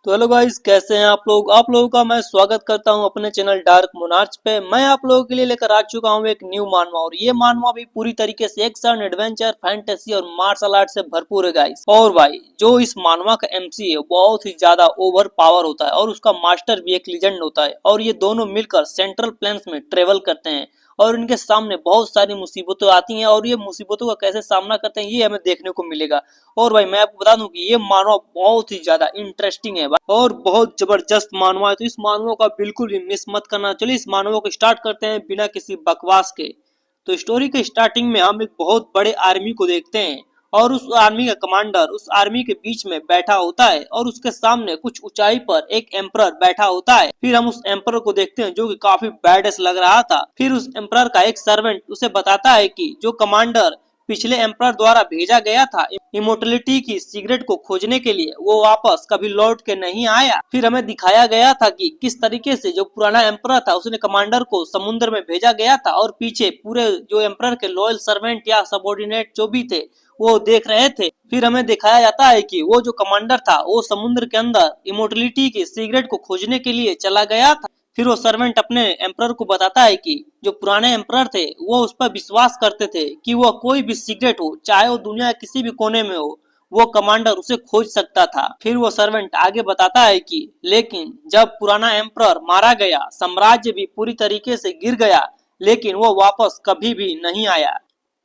तो hello guys, कैसे हैं आप लोगों का मैं स्वागत करता हूं अपने चैनल डार्क मोनार्च पे। मैं आप लोगों के लिए लेकर आ चुका हूं एक न्यू मानवा, और ये मानवा भी पूरी तरीके से एक्शन, एडवेंचर, फैंटेसी और मार्शल आर्ट से भरपूर है गाइस। और भाई जो इस मानवा का एमसी है बहुत ही ज्यादा ओवर पावर होता है और उसका मास्टर भी एक लीजेंड होता है, और ये दोनों मिलकर सेंट्रल प्लेन्स में ट्रेवल करते हैं और इनके सामने बहुत सारी मुसीबतें आती हैं, और ये मुसीबतों का कैसे सामना करते हैं ये हमें देखने को मिलेगा। और भाई मैं आपको बता दूं कि ये मानवा बहुत ही ज्यादा इंटरेस्टिंग है भाई, और बहुत जबरदस्त मानवा है, तो इस मानवा का बिल्कुल भी मिस मत करना। चलिए इस मानवा को स्टार्ट करते हैं बिना किसी बकवास के। तो स्टोरी के स्टार्टिंग में हम एक बहुत बड़े आर्मी को देखते हैं, और उस आर्मी का कमांडर उस आर्मी के बीच में बैठा होता है, और उसके सामने कुछ ऊंचाई पर एक एम्परर बैठा होता है। फिर हम उस एम्परर को देखते हैं जो कि काफी बैडेस लग रहा था। फिर उस एम्परर का एक सर्वेंट उसे बताता है कि जो कमांडर पिछले एम्परर द्वारा भेजा गया था इमोर्टलिटी की सिगरेट को खोजने के लिए, वो वापस कभी लौट के नहीं आया। फिर हमें दिखाया गया था कि किस तरीके से जो पुराना एम्परर था उसने कमांडर को समुद्र में भेजा गया था, और पीछे पूरे जो एम्परर के लॉयल सर्वेंट या सबॉर्डिनेट जो भी थे वो देख रहे थे। फिर हमें दिखाया जाता है कि वो जो कमांडर था वो समुद्र के अंदर इमोर्टलिटी की सिगरेट को खोजने के लिए चला गया था। फिर वो सर्वेंट अपने एम्परर को बताता है कि जो पुराने एम्परर थे वो उस पर विश्वास करते थे कि वो कोई भी सिगरेट हो, चाहे वो दुनिया के किसी भी कोने में हो, वो कमांडर उसे खोज सकता था। फिर वो सर्वेंट आगे बताता है कि लेकिन जब पुराना एम्परर मारा गया, साम्राज्य भी पूरी तरीके से गिर गया, लेकिन वो वापस कभी भी नहीं आया।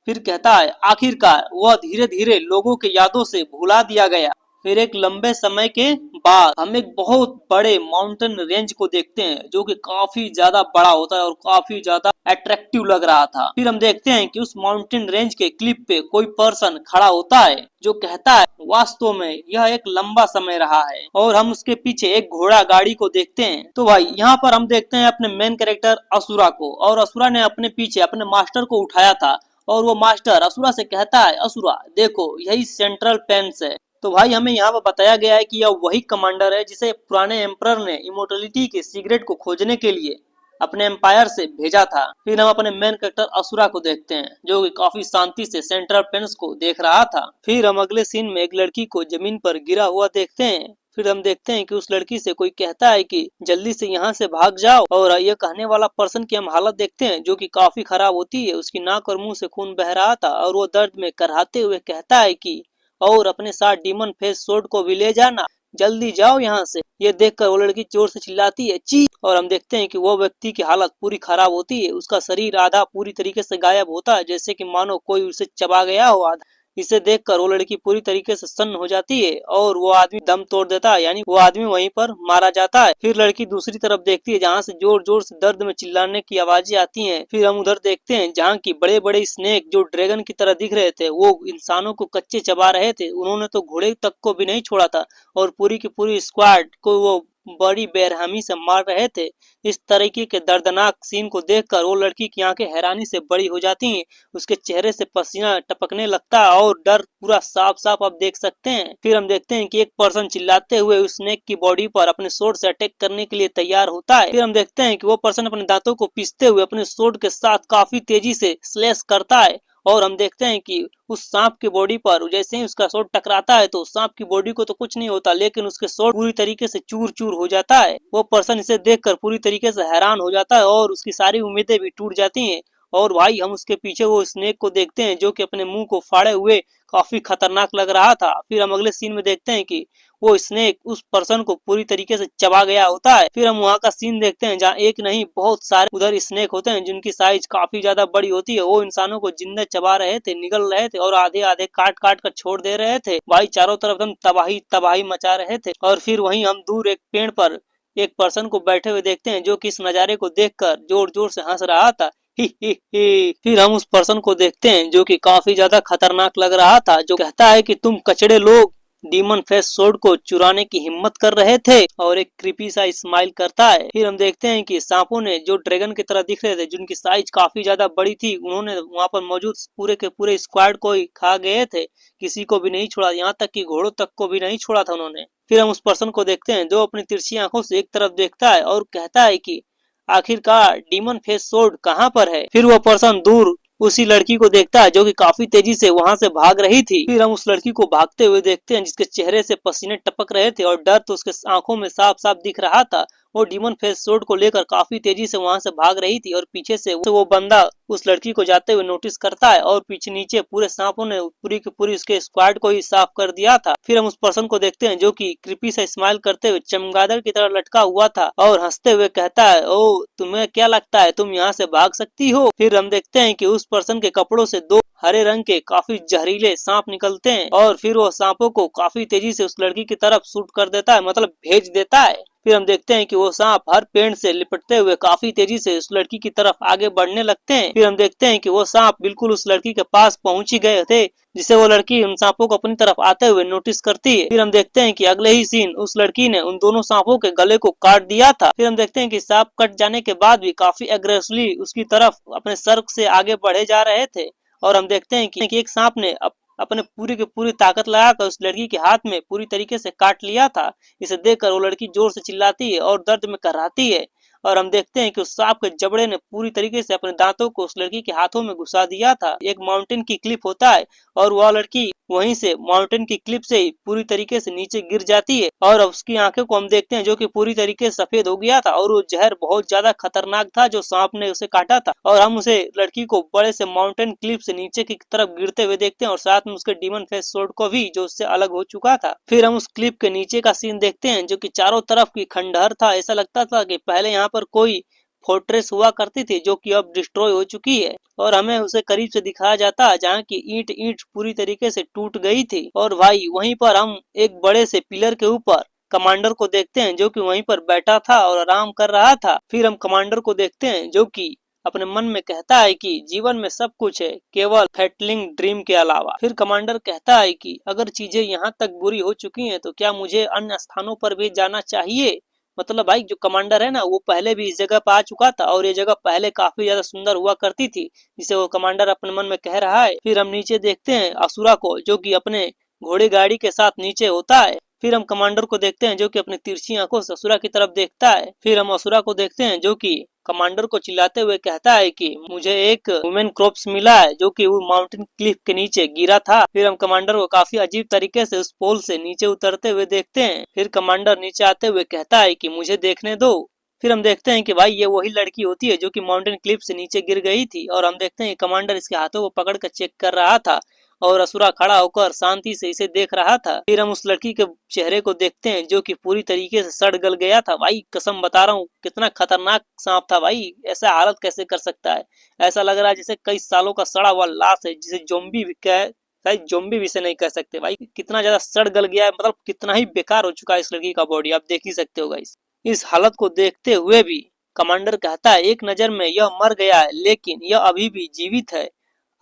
फिर कहता है आखिरकार वह धीरे धीरे लोगों के यादों से भुला दिया गया। फिर एक लंबे समय के बाद हम एक बहुत बड़े माउंटेन रेंज को देखते हैं जो कि काफी ज्यादा बड़ा होता है और काफी ज्यादा अट्रैक्टिव लग रहा था। फिर हम देखते हैं कि उस माउंटेन रेंज के क्लिप पे कोई पर्सन खड़ा होता है जो कहता है वास्तव में यह एक लंबा समय रहा है, और हम उसके पीछे एक घोड़ा गाड़ी को देखते हैं। तो भाई यहाँ पर हम देखते हैं अपने मेन कैरेक्टर असुरा को, और असुरा ने अपने पीछे अपने मास्टर को उठाया था, और वो मास्टर असुरा से कहता है असुरा देखो यही सेंट्रल पेंस है। तो भाई हमें यहाँ पर बताया गया है कि यह वही कमांडर है जिसे पुराने एम्परर ने इमोर्टलिटी की सिगरेट को खोजने के लिए अपने एम्पायर से भेजा था। फिर हम अपने मेन कैरेक्टर असुरा को देखते हैं जो कि काफी शांति से सेंट्रल पेंस को देख रहा था। फिर हम अगले सीन में एक लड़की को जमीन पर गिरा हुआ देखते हैं। फिर हम देखते हैं कि उस लड़की से कोई कहता है कि जल्दी से यहाँ से भाग जाओ, और ये कहने वाला पर्सन की हम हालत देखते हैं जो कि काफी खराब होती है। उसकी नाक और मुंह से खून बह रहा था, और वो दर्द में कराहते हुए कहता है कि और अपने साथ डीमन फेस सोर्ड को भी ले जाना, जल्दी जाओ यहाँ से। ये देखकर वो लड़की जोर से चिल्लाती है ची, और हम देखते हैं कि वो व्यक्ति की हालत पूरी खराब होती है। उसका शरीर आधा पूरी तरीके से गायब होता है, जैसे कि मानो कोई उसे चबा गया हो आधा। इसे देखकर वो लड़की पूरी तरीके से सन्न हो जाती है, और वो आदमी दम तोड़ देता है, यानी वो आदमी वहीं पर मारा जाता है। फिर लड़की दूसरी तरफ देखती है जहाँ से जोर जोर से दर्द में चिल्लाने की आवाजें आती हैं। फिर हम उधर देखते हैं जहाँ की बड़े बड़े स्नेक जो ड्रैगन की तरह दिख रहे थे वो इंसानों को कच्चे चबा रहे थे। उन्होंने तो घोड़े तक को भी नहीं छोड़ा था, और पूरी की पूरी स्क्वाड को वो बड़ी बेरहमी से मार रहे थे। इस तरीके के दर्दनाक सीन को देखकर वो लड़की की आंखें हैरानी से बड़ी हो जाती हैं। उसके चेहरे से पसीना टपकने लगता है, और डर पूरा साफ साफ आप देख सकते हैं। फिर हम देखते हैं कि एक पर्सन चिल्लाते हुए उस स्नेक की बॉडी पर अपने सोर्ड से अटैक करने के लिए तैयार होता है। फिर हम देखते हैं कि वो पर्सन अपने दांतों को पीसते हुए अपने सोर्ड के साथ काफी तेजी से स्लैश करता है, और हम देखते हैं कि उस सांप की बॉडी पर जैसे ही उसका सोर्ड टकराता है तो सांप की बॉडी को तो कुछ नहीं होता, लेकिन उसके सोर्ड पूरी तरीके से चूर चूर हो जाता है। वो पर्सन इसे देखकर पूरी तरीके से हैरान हो जाता है, और उसकी सारी उम्मीदें भी टूट जाती हैं। और भाई हम उसके पीछे वो स्नेक को देखते हैं जो कि अपने मुंह को फाड़े हुए काफी खतरनाक लग रहा था। फिर हम अगले सीन में देखते हैं कि वो स्नेक उस पर्सन को पूरी तरीके से चबा गया होता है। फिर हम वहाँ का सीन देखते हैं जहाँ एक नहीं बहुत सारे उधर स्नेक होते हैं जिनकी साइज काफी ज्यादा बड़ी होती है। वो इंसानों को जिंदा चबा रहे थे, निगल रहे थे, और आधे आधे काट काट कर छोड़ दे रहे थे। भाई चारों तरफ हम तबाही तबाही मचा रहे थे। और फिर वहीं हम दूर एक पेड़ पर एक पर्सन को बैठे हुए देखते हैं जो कि इस नजारे को देखकर जोर जोर से हंस रहा था। ही ही ही। फिर हम उस पर्सन को देखते हैं जो कि काफी ज्यादा खतरनाक लग रहा था, जो कहता है कि तुम कचड़े लोग डीमन फेस सोर्ड को चुराने की हिम्मत कर रहे थे, और एक क्रीपी सा स्माइल करता है। फिर हम देखते हैं कि सांपों ने जो ड्रैगन की तरह दिख रहे थे जिनकी साइज काफी ज्यादा बड़ी थी, उन्होंने वहां पर मौजूद पूरे के पूरे स्क्वाड को ही खा गए थे, किसी को भी नहीं छोड़ा, यहाँ तक कि घोड़ों तक को भी नहीं छोड़ा था उन्होंने। फिर हम उस पर्सन को देखते हैं जो अपनी तिरछी आंखों से एक तरफ देखता है और कहता है कि आखिरकार डीमन फेस सोर्ड कहाँ पर है। फिर वो पर्सन दूर उसी लड़की को देखता है जो कि काफी तेजी से वहां से भाग रही थी। फिर हम उस लड़की को भागते हुए देखते हैं जिसके चेहरे से पसीने टपक रहे थे और डर तो उसके आंखों में साफ साफ दिख रहा था। वो डीमन फेस स्वॉर्ड को लेकर काफी तेजी से वहां से भाग रही थी और पीछे से वो बंदा उस लड़की को जाते हुए नोटिस करता है और पीछे नीचे पूरे सांपों ने पूरी की पूरी उसके स्क्वाड को ही साफ कर दिया था। फिर हम उस पर्सन को देखते हैं जो कि क्रिपी से स्माइल करते हुए चमगादड़ की तरह लटका हुआ था और हंसते हुए कहता है, ओ तुम्हें क्या लगता है तुम यहाँ से भाग सकती हो। फिर हम देखते हैं कि उस पर्सन के कपड़ों से दो हरे रंग के काफी जहरीले सांप निकलते हैं और फिर वो सांपों को काफी तेजी से उस लड़की की तरफ शूट कर देता है, मतलब भेज देता है। फिर हम देखते हैं कि वो सांप हर पेड़ से लिपटते हुए काफी तेजी से उस लड़की की तरफ आगे बढ़ने लगते हैं। फिर हम देखते हैं कि वो सांप बिल्कुल उस लड़की के पास पहुंच ही गए थे, जिसे वो लड़की उन सांपों को अपनी तरफ आते हुए नोटिस करती है। फिर हम देखते हैं कि अगले ही सीन उस लड़की ने उन दोनों सांपों के गले को काट दिया था। फिर हम देखते हैं कि सांप कट जाने के बाद भी काफी एग्रेसिवली उसकी तरफ अपने सर से आगे बढ़े जा रहे थे और हम देखते हैं कि एक सांप ने अपने पूरी की पूरी ताकत लगाकर उस लड़की के हाथ में पूरी तरीके से काट लिया था। इसे देखकर वो लड़की जोर से चिल्लाती है और दर्द में कराहती है और हम देखते हैं कि उस सांप के जबड़े ने पूरी तरीके से अपने दांतों को उस लड़की के हाथों में घुसा दिया था। एक माउंटेन की क्लिप होता है और वह लड़की वहीं से माउंटेन की क्लिप से ही पूरी तरीके से नीचे गिर जाती है और उसकी आंखों को हम देखते हैं जो कि पूरी तरीके से सफेद हो गया था और वो जहर बहुत ज्यादा खतरनाक था जो सांप ने उसे काटा था। और हम उसे लड़की को बड़े से माउंटेन क्लिप से नीचे की तरफ गिरते हुए देखते हैं और साथ में उसके डीमन फेस स्वॉर्ड को भी जो उससे अलग हो चुका था। फिर हम उस क्लिप के नीचे का सीन देखते हैं जो कि चारों तरफ की खंडहर था। ऐसा लगता था कि पहले यहाँ पर कोई फोर्ट्रेस हुआ करती थी जो कि अब डिस्ट्रॉय हो चुकी है और हमें उसे करीब से दिखाया जाता है जहाँ की ईंट ईंट पूरी तरीके से टूट गई थी। और भाई वहीं पर हम एक बड़े से पिलर के ऊपर कमांडर को देखते हैं जो कि वहीं पर बैठा था और आराम कर रहा था। फिर हम कमांडर को देखते हैं जो कि अपने मन में कहता है कि जीवन में सब कुछ है केवल फैटलिंग ड्रीम के अलावा। फिर कमांडर कहता है कि अगर चीजें यहाँ तक बुरी हो चुकी हैं तो क्या मुझे अन्य स्थानों पर भी जाना चाहिए। मतलब भाई जो कमांडर है ना वो पहले भी इस जगह पर आ चुका था और ये जगह पहले काफी ज्यादा सुंदर हुआ करती थी, जिसे वो कमांडर अपने मन में कह रहा है। फिर हम नीचे देखते हैं असुरा को जो कि अपने घोड़े गाड़ी के साथ नीचे होता है। फिर हम कमांडर को देखते हैं जो कि अपनी तिरछी आंखों से असुरा की तरफ देखता है। फिर हम असुरा को देखते हैं जो कि कमांडर को चिल्लाते हुए कहता है कि मुझे एक वुमेन क्रॉप्स मिला है जो कि वो माउंटेन क्लिफ के नीचे गिरा था। फिर हम कमांडर को काफी अजीब तरीके से उस पोल से नीचे उतरते हुए देखते हैं। फिर कमांडर नीचे आते हुए कहता है कि मुझे देखने दो। फिर हम देखते हैं कि भाई ये वही लड़की होती है जो कि माउंटेन क्लिफ से नीचे गिर गई थी और हम देखते हैं कि कमांडर इसके हाथों को पकड़ कर चेक कर रहा था और असुरा खड़ा होकर शांति से इसे देख रहा था। फिर हम उस लड़की के चेहरे को देखते हैं जो कि पूरी तरीके से सड़ गल गया था। भाई कसम बता रहा हूँ कितना खतरनाक सांप था भाई, ऐसा हालत कैसे कर सकता है। ऐसा लग रहा है जैसे कई सालों का सड़ा हुआ लाश है जिसे जोम्बी भी कह शायद जोम्बी भी से नहीं कह सकते। भाई कितना ज्यादा सड़ गल गया है, मतलब कितना ही बेकार हो चुका है इस लड़की का बॉडी, आप देख ही सकते हो गाइस। इस हालत को देखते हुए भी कमांडर कहता है एक नजर में यह मर गया है लेकिन यह अभी भी जीवित है।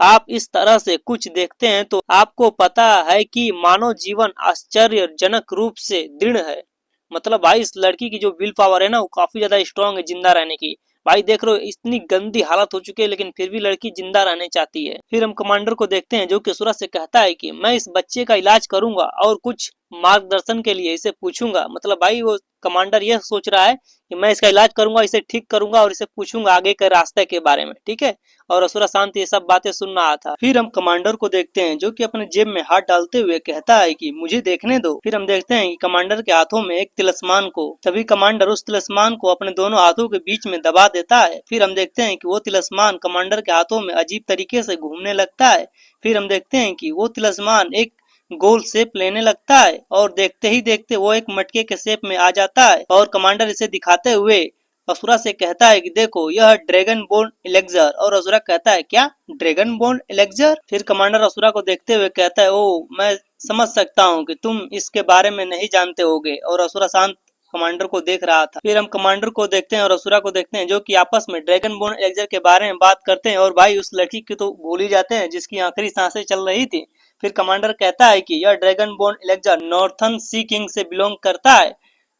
आप इस तरह से कुछ देखते हैं तो आपको पता है कि मानव जीवन आश्चर्यजनक रूप से दृढ़ है। मतलब भाई इस लड़की की जो विल पावर है ना वो काफी ज्यादा स्ट्रांग है जिंदा रहने की। भाई देख रहे हो इतनी गंदी हालत हो चुकी है लेकिन फिर भी लड़की जिंदा रहना चाहती है। फिर हम कमांडर को देखते हैं जो कि सूरज से कहता है कि मैं इस बच्चे का इलाज करूंगा और कुछ मार्गदर्शन के लिए इसे पूछूंगा। मतलब भाई वो कमांडर यह सोच रहा है कि मैं इसका इलाज करूंगा, इसे ठीक करूंगा और इसे पूछूंगा आगे के रास्ते के बारे में, ठीक है। और असुरा शांति ये सब बातें सुन रहा था। फिर हम कमांडर को देखते हैं जो कि अपने जेब में हाथ डालते हुए कहता है कि मुझे देखने दो। फिर हम देखते हैं कि कमांडर के हाथों में एक तिलस्मान को तभी कमांडर उस तिलस्मान को अपने दोनों हाथों के बीच में दबा देता है। फिर हम देखते हैं कि वो तिलस्मान कमांडर के हाथों में अजीब तरीके से घूमने लगता है। फिर हम देखते हैं कि वो तिलस्मान एक गोल शेप लेने लगता है और देखते ही देखते वो एक मटके के शेप में आ जाता है और कमांडर इसे दिखाते हुए असुरा से कहता है कि देखो यह ड्रैगन बोन एलेक्जर। और असुरा कहता है क्या ड्रैगन बोन एलेक्जर। फिर कमांडर असुरा को देखते हुए कहता है ओ मैं समझ सकता हूँ कि तुम इसके बारे में नहीं जानते होगे। और असुरा शांत कमांडर को देख रहा था। फिर हम कमांडर को देखते हैं और असुरा को देखते हैं जो कि आपस में ड्रैगन बोन एलेक्जर के बारे में बात करते हैं और भाई उस लड़की की तो भूल ही जाते हैं जिसकी आखिरी सांसें चल रही थी। फिर कमांडर कहता है कि यह ड्रैगन बोन एलेक्जर नॉर्थन सी किंग से बिलोंग करता है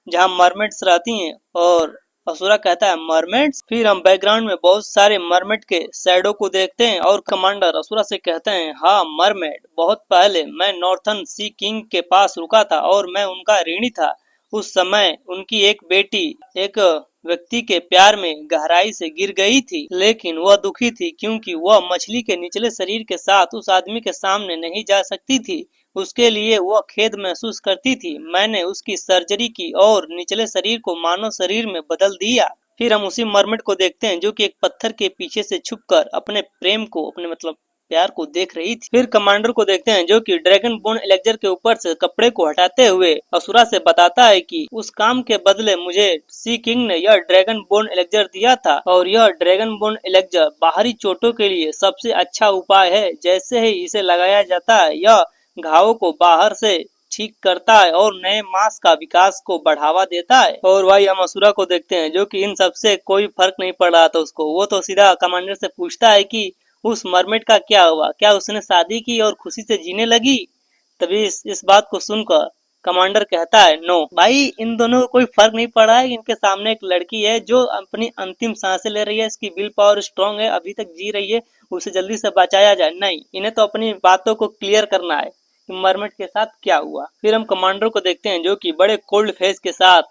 जहां मरमेड्स रहती हैं। और असुरा कहता है मरमेड्स। फिर हम बैकग्राउंड में बहुत सारे मरमेड के शैडो को देखते हैं और कमांडर असुरा से कहते हैं हाँ मरमेड, बहुत पहले मैं नॉर्थन सी किंग के पास रुका था और मैं उनका ऋणी था। उस समय उनकी एक बेटी एक व्यक्ति के प्यार में गहराई से गिर गई थी, लेकिन वह दुखी थी क्योंकि वह मछली के निचले शरीर के साथ उस आदमी के सामने नहीं जा सकती थी। उसके लिए वह खेद महसूस करती थी। मैंने उसकी सर्जरी की और निचले शरीर को मानव शरीर में बदल दिया। फिर हम उसी मरमेड को देखते हैं जो कि एक पत्थर के पीछे से छुपकर अपने प्रेम को, अपने मतलब प्यार को देख रही थी। फिर कमांडर को देखते हैं जो कि ड्रैगन बोन एलेक्जर के ऊपर से कपड़े को हटाते हुए असुरा से बताता है कि उस काम के बदले मुझे सी किंग ने यह ड्रैगन बोन एलेक्जर दिया था और यह ड्रैगन बोन एलेक्जर बाहरी चोटों के लिए सबसे अच्छा उपाय है। जैसे ही इसे लगाया जाता है यह घावों को बाहर से ठीक करता है और नए मांस का विकास को बढ़ावा देता है। और भाई हम असुरा को देखते हैं जो कि इन सब से कोई फर्क नहीं पड़ रहा था उसको। वो तो सीधा कमांडर से पूछता है कि उस मरमेड का क्या हुआ, क्या उसने शादी की और खुशी से जीने लगी। तभी इस बात को सुनकर कमांडर कहता है नो भाई, इन दोनों को कोई फर्क नहीं पड़ा है। इनके सामने एक लड़की है जो अपनी अंतिम सांसें ले रही है, इसकी विल पावर स्ट्रांग है, अभी तक जी रही है, उसे जल्दी से बचाया जाए। नहीं, इन्हें तो अपनी बातों को क्लियर करना है कि मरमेड के साथ क्या हुआ। फिर हम कमांडर को देखते हैं जो कि बड़े कोल्ड फेस के साथ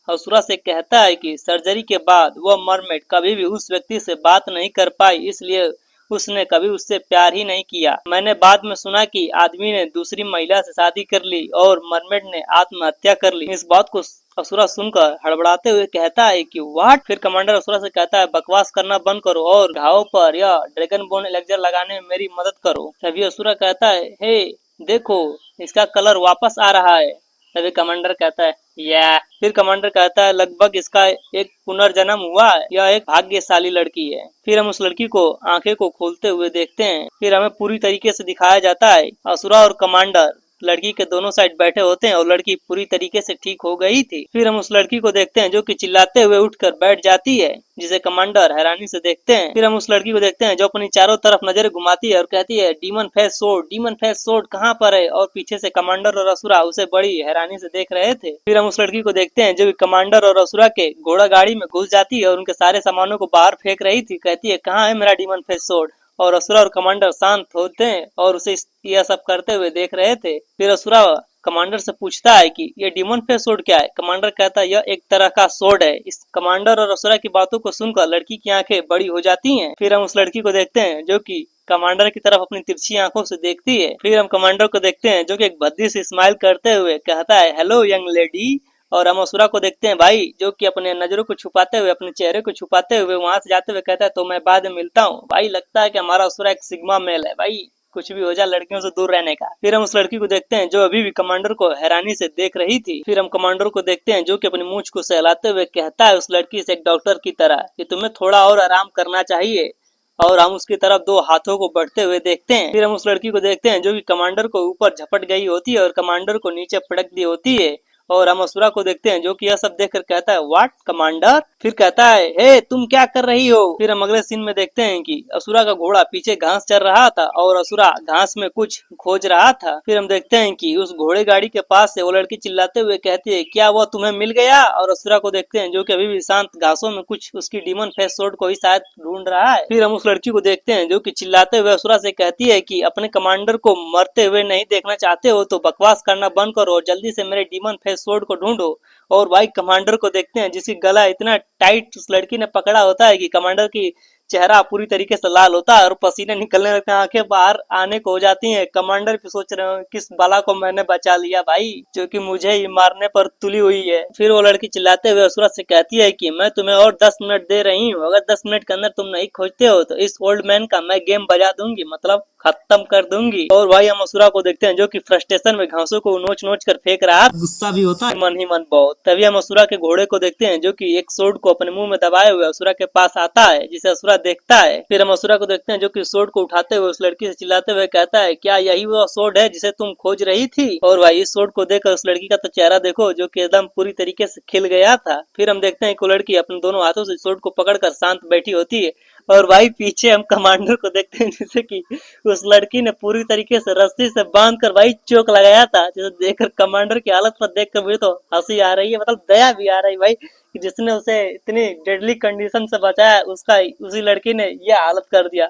असुरा से कहता है कि सर्जरी के बाद वह मरमेड कभी भी उस व्यक्ति से बात नहीं कर पाई, इसलिए उसने कभी उससे प्यार ही नहीं किया। मैंने बाद में सुना कि आदमी ने दूसरी महिला से शादी कर ली और मरमेड ने आत्महत्या कर ली। इस बात को असुरा सुनकर हड़बड़ाते हुए कहता है कि व्हाट। फिर कमांडर असुरा से कहता है बकवास करना बंद करो और घाव पर यह ड्रैगन बोन एलेक्जर लगाने में मेरी मदद करो। तभी असुरा कहता है हे देखो, इसका कलर वापस आ रहा है। तभी कमांडर कहता है या। फिर कमांडर कहता है लगभग इसका एक पुनर्जन्म हुआ है, यह एक भाग्यशाली लड़की है। फिर हम उस लड़की को आंखें को खोलते हुए देखते हैं। फिर हमें पूरी तरीके से दिखाया जाता है असुरा और कमांडर लड़की के दोनों साइड बैठे होते हैं और लड़की पूरी तरीके से ठीक हो गई थी। फिर हम उस लड़की को देखते हैं जो कि चिल्लाते हुए उठकर बैठ जाती है, जिसे कमांडर हैरानी से देखते हैं। फिर हम उस लड़की को देखते हैं जो अपनी चारों तरफ नजर घुमाती है और कहती है demon face sword, demon face sword कहाँ पर है। और पीछे से कमांडर और असुरा उसे बड़ी हैरानी से देख रहे थे। फिर हम उस लड़की को देखते हैं जो कि कमांडर और असुरा के घोड़ा गाड़ी में घुस जाती है और उनके सारे सामानों को बाहर फेंक रही थी। कहती है कहाँ है मेरा डीमन फेस सोर्ड। और असुरा और कमांडर शांत होते हैं और उसे यह सब करते हुए देख रहे थे। फिर असुरा कमांडर से पूछता है कि ये डीमन फेस सोर्ड क्या है। कमांडर कहता है यह एक तरह का सोर्ड है। इस कमांडर और असुरा की बातों को सुनकर लड़की की आंखें बड़ी हो जाती हैं। फिर हम उस लड़की को देखते हैं जो कि कमांडर की तरफ अपनी तिरछी आंखों से देखती है। फिर हम कमांडर को देखते हैं जो कि एक भद्दी से स्माइल करते हुए कहता है हेलो यंग लेडी। और हम असुरा को देखते हैं भाई जो कि अपने नजरों को छुपाते हुए, अपने चेहरे को छुपाते हुए वहां से जाते हुए कहता है तो मैं बाद में मिलता हूँ। भाई लगता है कि हमारा असुरा एक सिग्मा मेल है, भाई कुछ भी हो जाए लड़कियों से दूर रहने का। फिर हम उस लड़की को देखते हैं जो अभी भी कमांडर को हैरानी से देख रही थी। फिर हम कमांडर को देखते हैं जो कि अपनी मूंछ को सहलाते हुए कहता है उस लड़की से एक डॉक्टर की तरह कि तुम्हें थोड़ा और आराम करना चाहिए। और हम उसकी तरफ दो हाथों को बढ़ते हुए देखते हैं। फिर हम उस लड़की को देखते हैं जो कि कमांडर को ऊपर झपट गई होती है और कमांडर को नीचे पटक दी होती है। और हम असुरा को देखते हैं जो कि यह सब देखकर कहता है व्हाट कमांडर। फिर कहता है हे तुम क्या कर रही हो। फिर हम अगले सीन में देखते हैं कि असुरा का घोड़ा पीछे घास चर रहा था और असुरा घास में कुछ खोज रहा था। फिर हम देखते हैं कि उस घोड़े गाड़ी के पास से वो लड़की चिल्लाते हुए कहती है क्या वह तुम्हें मिल गया। और असुरा को देखते हैं जो कि अभी भी शांत घासों में कुछ उसकी डीमन फेस सोर्ड को ही शायद ढूंढ रहा है। फिर हम उस लड़की को देखते हैं जो कि चिल्लाते हुए असुरा से कहती है कि अपने कमांडर को मरते हुए नहीं देखना चाहते हो तो बकवास करना बंद करो और जल्दी से मेरे डीमन फेस सोर्ड को ढूंढो। और भाई कमांडर को देखते हैं जिसकी गला इतना टाइट उस लड़की ने पकड़ा होता है कि कमांडर की चेहरा पूरी तरीके से लाल होता है और पसीने निकलने लगते हैं, आंखें बाहर आने को हो जाती हैं। कमांडर भी सोच रहे हो किस बला को मैंने बचा लिया भाई, जो कि मुझे ही मारने पर तुली हुई है। फिर वो लड़की चिल्लाते हुए असुरा से कहती है कि मैं तुम्हें और 10 मिनट दे रही हूँ, अगर 10 मिनट के अंदर तुम नहीं खोजते हो तो इस ओल्ड मैन का मैं गेम बजा दूंगी, मतलब खत्म कर दूंगी। और भाई हम असुरा को देखते हैं जो कि फ्रस्ट्रेशन में घासों को नोच नोच कर फेंक रहा है, गुस्सा भी होता है मन ही मन बहुत। तभी हम असुरा के घोड़े को देखते हैं जो कि एक सोर्ड को अपने मुंह में दबाए हुए असुरा के पास आता है, जिसे असुरा देखता है। फिर हम असुरा को देखते हैं जो कि सोर्ड को उठाते हुए उस लड़की से चिल्लाते हुए कहता है क्या यही वो सोर्ड है जिसे तुम खोज रही थी। और भाई इस सोर्ड को देखकर उस लड़की का तो चेहरा देखो जो कि एकदम पूरी तरीके से खिल गया था। फिर हम देखते हैं कि वो लड़की अपने दोनों हाथों से सोर्ड को पकड़कर शांत बैठी होती है। और भाई पीछे हम कमांडर को देखते हैं जिसे कि उस लड़की ने पूरी तरीके से रस्सी से बांधकर भाई चोक लगाया था, जिसे देखकर कमांडर की हालत पर देखकर मुझे तो हंसी आ रही है, मतलब दया भी आ रही भाई कि जिसने उसे इतनी डेडली कंडीशन से बचाया उसका उसी लड़की ने यह हालत कर दिया।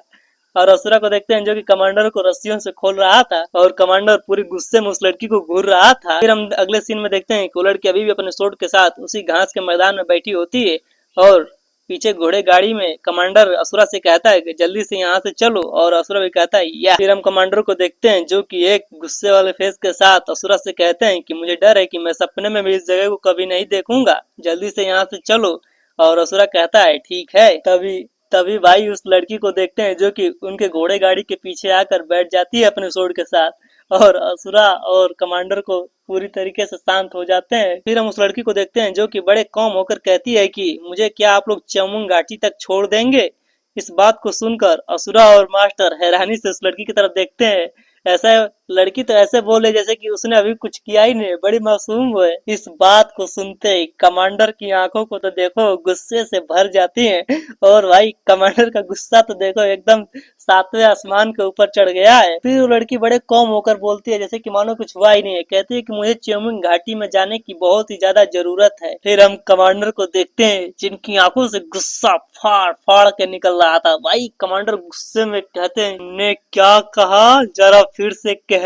और असुरा को देखते हैं जो कि कमांडर को रस्सियों से खोल रहा था और कमांडर पूरी गुस्से में उस लड़की को घूर रहा था। फिर हम अगले सीन में देखते हैं कि वो लड़की अभी भी अपने सोर्ड के साथ उसी घास के मैदान में बैठी होती है और पीछे घोड़े गाड़ी में कमांडर असुरा से कहता है कि जल्दी से यहाँ से चलो, और असुरा भी कहता है या। फिर हम कमांडर को देखते हैं जो कि एक गुस्से वाले फेस के साथ असुरा से कहते हैं कि मुझे डर है कि मैं सपने में भी इस जगह को कभी नहीं देखूंगा, जल्दी से यहाँ से चलो। और असुरा कहता है ठीक है। तभी तभी भाई उस लड़की को देखते हैं जो कि उनके घोड़े गाड़ी के पीछे आकर बैठ जाती है अपने स्वॉर्ड के साथ, और असुरा और कमांडर को पूरी तरीके से शांत हो जाते हैं। फिर हम उस लड़की को देखते हैं जो कि बड़े कॉम होकर कहती है कि मुझे क्या आप लोग चमुंग घाटी तक छोड़ देंगे। इस बात को सुनकर असुरा और मास्टर हैरानी से उस लड़की की तरफ देखते हैं। ऐसा लड़की तो ऐसे बोले जैसे कि उसने अभी कुछ किया ही नहीं, बड़ी मासूम है। इस बात को सुनते ही कमांडर की आंखों को तो देखो गुस्से से भर जाती हैं, और भाई कमांडर का गुस्सा तो देखो एकदम सातवें आसमान के ऊपर चढ़ गया है। फिर वो लड़की बड़े कॉम होकर बोलती है जैसे कि मानो कुछ हुआ ही नहीं है, कहती है कि मुझे च्योमिंग घाटी में जाने की बहुत ही ज्यादा जरूरत है। फिर हम कमांडर को देखते हैं जिनकी आंखों से गुस्सा फाड़ फाड़ के निकल रहा था। भाई कमांडर गुस्से में कहते हैं ने क्या कहा, जरा फिर से कहना।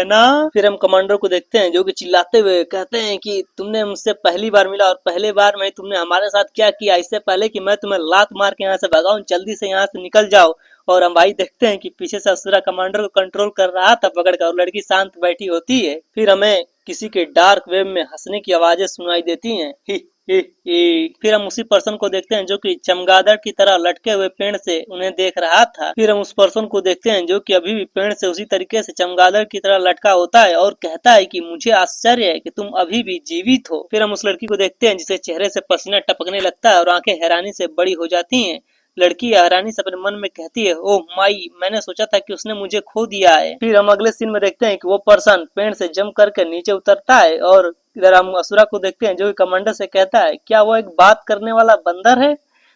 फिर हम कमांडर को देखते हैं जो कि चिल्लाते हुए कहते हैं कि तुमने मुझसे पहली बार मिला और पहले बार में तुमने हमारे साथ क्या किया, इससे पहले कि मैं तुम्हें लात मार के यहाँ से भगाऊं, जल्दी से यहाँ से निकल जाओ। और हम भाई देखते हैं कि पीछे से असुरा कमांडर को कंट्रोल कर रहा था पकड़कर, और लड़की शांत बैठी होती है। फिर हमें किसी के डार्क वेब में हंसने की आवाजें सुनाई देती हैं, ही ही ही। फिर हम उसी पर्सन को देखते हैं जो कि चमगादड़ की तरह लटके हुए पेड़ से उन्हें देख रहा था। फिर हम उस पर्सन को देखते हैं जो कि अभी भी पेड़ से उसी तरीके से चमगादड़ की तरह लटका होता है और कहता है कि मुझे आश्चर्य है कि तुम अभी भी जीवित हो। फिर हम उस लड़की को देखते हैं जिसे चेहरे से पसीना टपकने लगता है और आंखें हैरानी से बड़ी हो जाती हैं। लड़की हैरानी से अपने मन में कहती है ओह माई, मैंने सोचा था कि उसने मुझे खो दिया है। फिर हम अगले सीन में देखते हैं कि वो पर्सन पेड़ से जंप करके नीचे उतरता है, और इधर हम असुरा को देखते हैं जो कि कमांडर से कहता है क्या वो एक बात करने वाला बंदर है।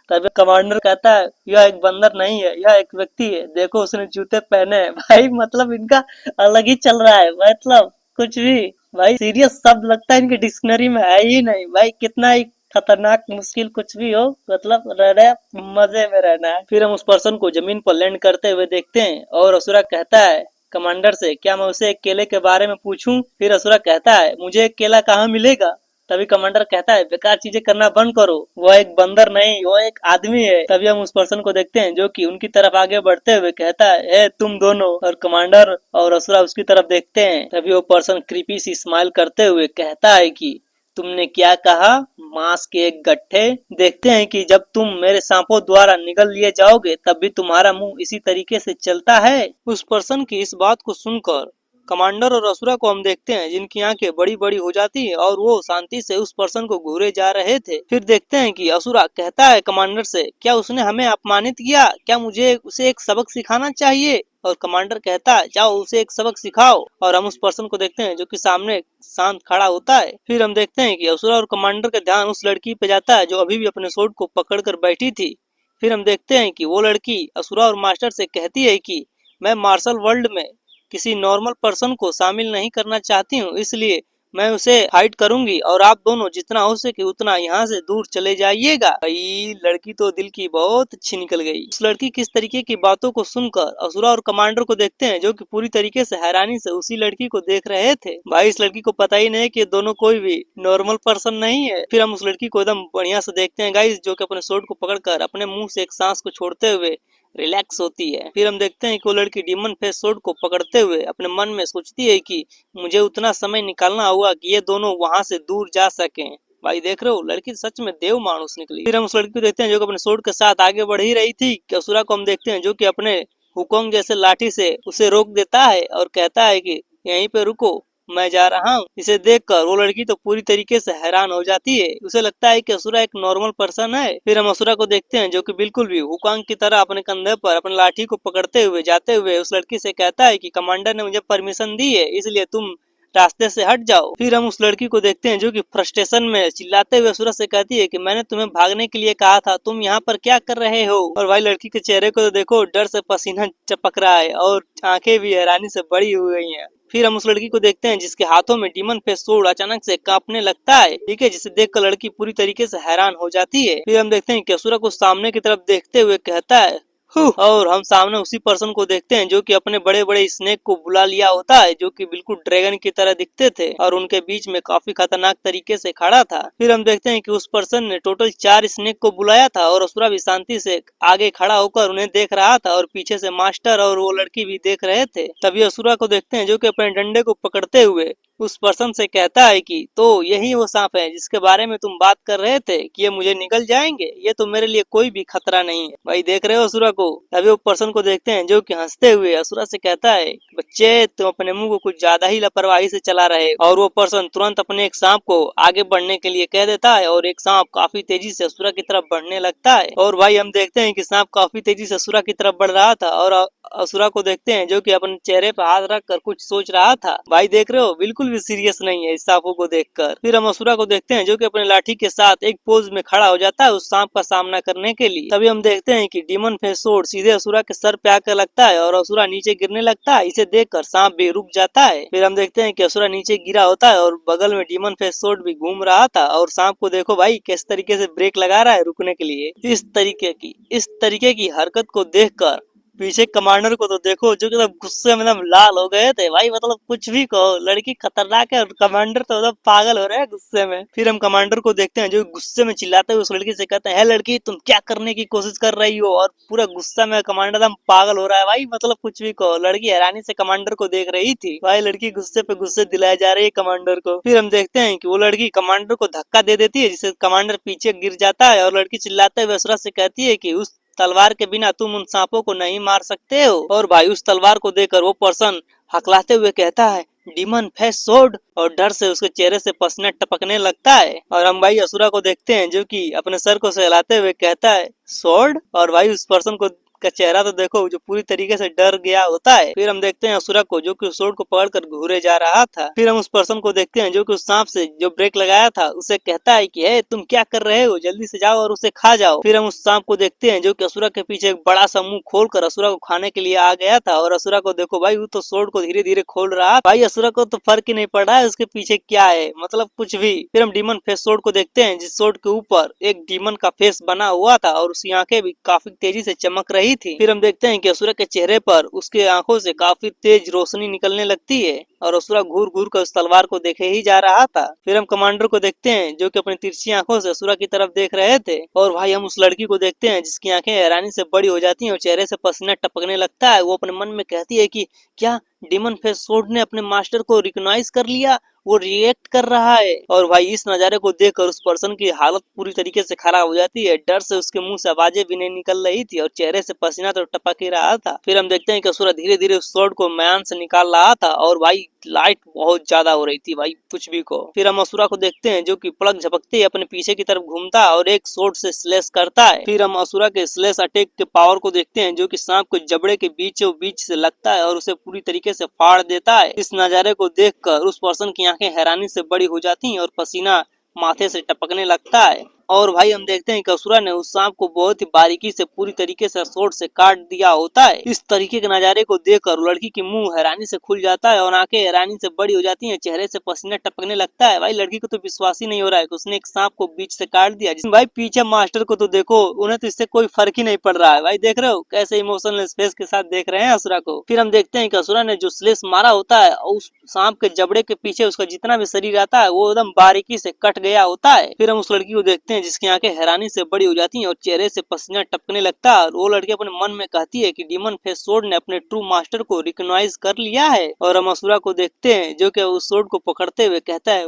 तभी कमांडर कहता है यह एक बंदर नहीं है, यह एक व्यक्ति है, देखो उसने जूते पहने हैं। भाई मतलब इनका अलग ही चल रहा है, मतलब कुछ भी भाई सीरियस शब्द लगता है इनकी डिक्शनरी में है ही नहीं। भाई कितना ही खतरनाक मुश्किल कुछ भी हो, मतलब रहना मजे में रहना है। फिर हम उस पर्सन को जमीन पर लैंड करते हुए देखते हैं, और असुरा कहता है कमांडर से क्या मैं उसे एक केले के बारे में पूछूं। फिर असुरा कहता है मुझे एक केला कहाँ मिलेगा। तभी कमांडर कहता है बेकार चीजें करना बंद करो, वो एक बंदर नहीं वो एक आदमी है। तभी हम उस पर्सन को देखते हैं जो कि उनकी तरफ आगे बढ़ते हुए कहता है तुम दोनों। और कमांडर और असुरा उसकी तरफ देखते हैं। तभी वो पर्सन क्रीपी सी स्माइल करते हुए कहता है कि तुमने क्या कहा, मांस के एक गट्ठे। देखते हैं कि जब तुम मेरे सांपों द्वारा निगल लिए जाओगे तब भी तुम्हारा मुंह इसी तरीके से चलता है। उस पर्सन की इस बात को सुनकर कमांडर और असुरा को हम देखते हैं जिनकी आंखें बड़ी बड़ी हो जाती है और वो शांति से उस पर्सन को घूरे जा रहे थे। फिर देखते हैं कि असुरा कहता है कमांडर से क्या उसने हमें अपमानित किया, क्या मुझे उसे एक सबक सिखाना चाहिए। और कमांडर कहता है जाओ उसे एक सबक सिखाओ। और हम उस पर्सन को देखते हैं जो कि सामने शांत खड़ा होता है। फिर हम देखते हैं कि असुरा और कमांडर का ध्यान उस लड़की पे जाता है जो अभी भी अपने स्वॉर्ड को पकड़ कर बैठी थी। फिर हम देखते हैं कि वो लड़की असुरा और मास्टर से कहती है कि मैं मार्शल वर्ल्ड में किसी नॉर्मल पर्सन को शामिल नहीं करना चाहती हूँ, इसलिए मैं उसे फाइट करूंगी और आप दोनों जितना हो सके उतना यहाँ से दूर चले जाइएगा। भाई लड़की तो दिल की बहुत अच्छी निकल गई। उस लड़की की इस तरीके की बातों को सुनकर असुरा और कमांडर को देखते हैं जो कि पूरी तरीके से हैरानी से उसी लड़की को देख रहे थे। भाई इस लड़की को पता ही नहीं कि दोनों कोई भी नॉर्मल पर्सन नहीं है। फिर हम उस लड़की को एकदम बढ़िया से देखते हैं गाइस जो कि अपने स्वॉर्ड को पकड़कर अपने मुंह से एक सांस को छोड़ते हुए रिलैक्स होती है। फिर हम देखते हैं कि वो लड़की डीमन फेस स्वॉर्ड को पकड़ते हुए अपने मन में सोचती है कि मुझे उतना समय निकालना होगा कि ये दोनों वहां से दूर जा सकें। भाई देख रहे हो लड़की सच में देव मानुस निकली। फिर हम उस लड़की को देखते हैं जो कि अपने स्वॉर्ड के साथ आगे बढ़ ही रही थी कि असुरा को हम देखते हैं जो कि अपने हुकोंग जैसे लाठी से उसे रोक देता है और कहता है कि यहीं पे रुको, मैं जा रहा हूँ। इसे देखकर वो लड़की तो पूरी तरीके से हैरान हो जाती है, उसे लगता है कि असुरा एक नॉर्मल पर्सन है। फिर हम असुरा को देखते हैं जो कि बिल्कुल भी हुकांग की तरह अपने कंधे पर अपनी लाठी को पकड़ते हुए जाते हुए उस लड़की से कहता है कि कमांडर ने मुझे परमिशन दी है, इसलिए तुम रास्ते से हट जाओ। फिर हम उस लड़की को देखते हैं जो कि फ्रस्ट्रेशन में चिल्लाते हुए असुरा से कहती है कि मैंने तुम्हें भागने के लिए कहा था, तुम यहाँ पर क्या कर रहे हो। और भाई लड़की के चेहरे को तो देखो डर से पसीना टपक रहा है और आंखें भी हैरानी से बड़ी हो गई हैं। फिर हम उस लड़की को देखते हैं जिसके हाथों में डीमन फेस स्वॉर्ड अचानक से कांपने लगता है, ठीक है, जिसे देखकर लड़की पूरी तरीके से हैरान हो जाती है। फिर हम देखते हैं कि असुरा को सामने की तरफ देखते हुए कहता है और हम सामने उसी पर्सन को देखते हैं जो कि अपने बड़े बड़े स्नेक को बुला लिया होता है, जो कि बिल्कुल ड्रैगन की तरह दिखते थे और उनके बीच में काफी खतरनाक तरीके से खड़ा था। फिर हम देखते हैं कि उस पर्सन ने टोटल 4 स्नेक को बुलाया था और असुरा भी शांति से आगे खड़ा होकर उन्हें देख रहा था और पीछे से मास्टर और वो लड़की भी देख रहे थे। तभी असुरा को देखते हैं जो कि अपने डंडे को पकड़ते हुए उस पर्सन से कहता है कि तो यही वो सांप है जिसके बारे में तुम बात कर रहे थे कि ये मुझे निगल जाएंगे, ये तो मेरे लिए कोई भी खतरा नहीं है। भाई देख रहे हो असुरा को। तभी वो पर्सन को देखते हैं जो कि हंसते हुए असुरा से कहता है, बच्चे तुम अपने मुंह को कुछ ज्यादा ही लापरवाही से चला रहे हो। और वो पर्सन तुरंत अपने एक सांप को आगे बढ़ने के लिए कह देता है और एक सांप काफी तेजी से असुरा की तरफ बढ़ने लगता है। और भाई हम देखते हैं कि सांप काफी तेजी से असुरा की तरफ बढ़ रहा था और असुरा को देखते हैं जो कि अपने चेहरे पर हाथ रख कर कुछ सोच रहा था। भाई देख रहे हो बिल्कुल भी सीरियस नहीं है इस सांपों को देखकर। फिर हम असुरा को देखते हैं जो कि अपने लाठी के साथ एक पोज में खड़ा हो जाता है उस सांप का सामना करने के लिए। तभी हम देखते हैं कि डीमन फेस स्वॉर्ड सीधे असुरा के सर पे आकर लगता है और असुरा नीचे गिरने लगता है। इसे देखकर सांप भी रुक जाता है। फिर हम देखते हैं कि असुरा नीचे गिरा होता है और बगल में डीमन फेस स्वॉर्ड भी घूम रहा था और सांप को देखो भाई किस तरीके से ब्रेक लगा रहा है रुकने के लिए। इस तरीके की हरकत को देखकर पीछे कमांडर को तो देखो जो कि एकदम गुस्से में एकदम लाल हो गए थे। भाई मतलब कुछ भी कहो, लड़की खतरनाक है और कमांडर तो एकदम पागल हो रहे हैं गुस्से में। फिर हम कमांडर को देखते हैं जो गुस्से में चिल्लाते हुए उस लड़की से कहते हैं, है लड़की तुम क्या करने की कोशिश कर रही हो। और पूरा गुस्सा में कमांडर एकदम पागल हो रहा है। भाई मतलब कुछ भी कहो, लड़की हैरानी से कमांडर को देख रही थी। भाई लड़की गुस्से पे गुस्से दिलाए जा रही है कमांडर को। फिर हम देखते हैं कि वो लड़की कमांडर को धक्का दे देती है जिससे कमांडर पीछे गिर जाता है और लड़की चिल्लाते हुए असुरा से कहती है कि उस तलवार के बिना तुम उन सांपों को नहीं मार सकते हो। और भाई उस तलवार को देखकर वो पर्सन हकलाते हुए कहता है, डीमन फेस स्वॉर्ड। और डर से उसके चेहरे से पसीना टपकने लगता है। और हम भाई असुरा को देखते हैं जो कि अपने सर को सहलाते हुए कहता है, स्वॉर्ड। और भाई उस पर्सन को का चेहरा तो देखो जो पूरी तरीके से डर गया होता है। फिर हम देखते हैं असुरा को जो कि उस स्वॉर्ड को पकड़कर घूरे जा रहा था। फिर हम उस पर्सन को देखते हैं जो कि उस सांप से जो ब्रेक लगाया था उसे कहता है कि हे तुम क्या कर रहे हो, जल्दी से जाओ और उसे खा जाओ। फिर हम उस सांप को देखते हैं जो कि असुरा के पीछे एक बड़ा सा मुंह खोलकर असुरा को खाने के लिए आ गया था। और असुरा को देखो भाई वो तो स्वॉर्ड को धीरे धीरे खोल रहा है। भाई असुरा को तो फर्क ही नहीं पड़ रहा है उसके पीछे क्या है, मतलब कुछ भी। फिर हम डीमन फेस स्वॉर्ड को देखते हैं जिस स्वॉर्ड के ऊपर एक डीमन का फेस बना हुआ था और उसकी आंखें भी काफी तेजी से चमक रही थी। फिर हम देखते हैं कि असुरा के चेहरे पर उसके आंखों से काफी तेज रोशनी निकलने लगती है और असुरा घूर घूर कर उस तलवार को देखे ही जा रहा था। फिर हम कमांडर को देखते हैं जो कि अपनी तिरछी आंखों से असुरा की तरफ देख रहे थे। और भाई हम उस लड़की को देखते हैं जिसकी आंखें हैरानी से बड़ी हो जाती हैं और चेहरे से पसीना टपकने लगता है। वो अपने मन में कहती है कि क्या डीमन फेस स्वॉर्ड ने अपने मास्टर को रिकॉग्नाइज कर लिया, वो रिएक्ट कर रहा है। और भाई इस नजारे को देखकर उस पर्सन की हालत पूरी तरीके से खराब हो जाती है। डर से उसके मुंह से आवाजें भी नहीं निकल रही थी और चेहरे से पसीना तो टपक ही रहा था। फिर हम देखते हैं कि असुरा धीरे धीरे उस स्वॉर्ड को मैदान से निकाल रहा था और भाई लाइट बहुत ज्यादा हो रही थी भाई कुछ भी को। फिर हम असुरा को देखते हैं जो कि पलक झपकते ही अपने पीछे की तरफ घूमता है और एक स्वॉर्ड से स्लेश करता है। फिर हम असुरा के स्लेश अटैक के पावर को देखते हैं जो कि सांप को जबड़े के बीचों बीच से लगता है और उसे पूरी तरीके से फाड़ देता है। इस नजारे को देखकर उस पर्सन की आंखें हैरानी से बड़ी हो जाती हैं और पसीना माथे से टपकने लगता है। और भाई हम देखते हैं कि असुरा ने उस सांप को बहुत ही बारीकी से पूरी तरीके से स्वॉर्ड से काट दिया होता है। इस तरीके के नजारे को देखकर लड़की की मुंह हैरानी से खुल जाता है और आंखें हैरानी से बड़ी हो जाती हैं, चेहरे से पसीना टपकने लगता है। भाई लड़की को तो विश्वास ही नहीं हो रहा है कि उसने एक सांप को बीच से काट दिया। भाई पीछे मास्टर को तो देखो, उन्हें तो इससे कोई फर्क ही नहीं पड़ रहा है। भाई देख रहे हो कैसे इमोशनलेस फेस के साथ देख रहे हैं असुरा को। फिर हम देखते हैं कि असुरा ने जो स्लेश मारा होता है उस सांप के जबड़े के पीछे उसका जितना भी शरीर आता है वो एकदम बारीकी से कट गया होता है। फिर हम उस लड़की को देखते हैं जिसकी आंखें हैरानी से बड़ी हो जाती हैं और चेहरे से पसीना टपकने लगता है। और वो लड़की अपने मन में कहती है कि डीमन फेस स्वॉर्ड ने अपने ट्रू मास्टर को रिकॉग्नाइज कर लिया है। और हम असुरा को देखते हैं जो कि उस स्वॉर्ड को पकड़ते हुए कहता है,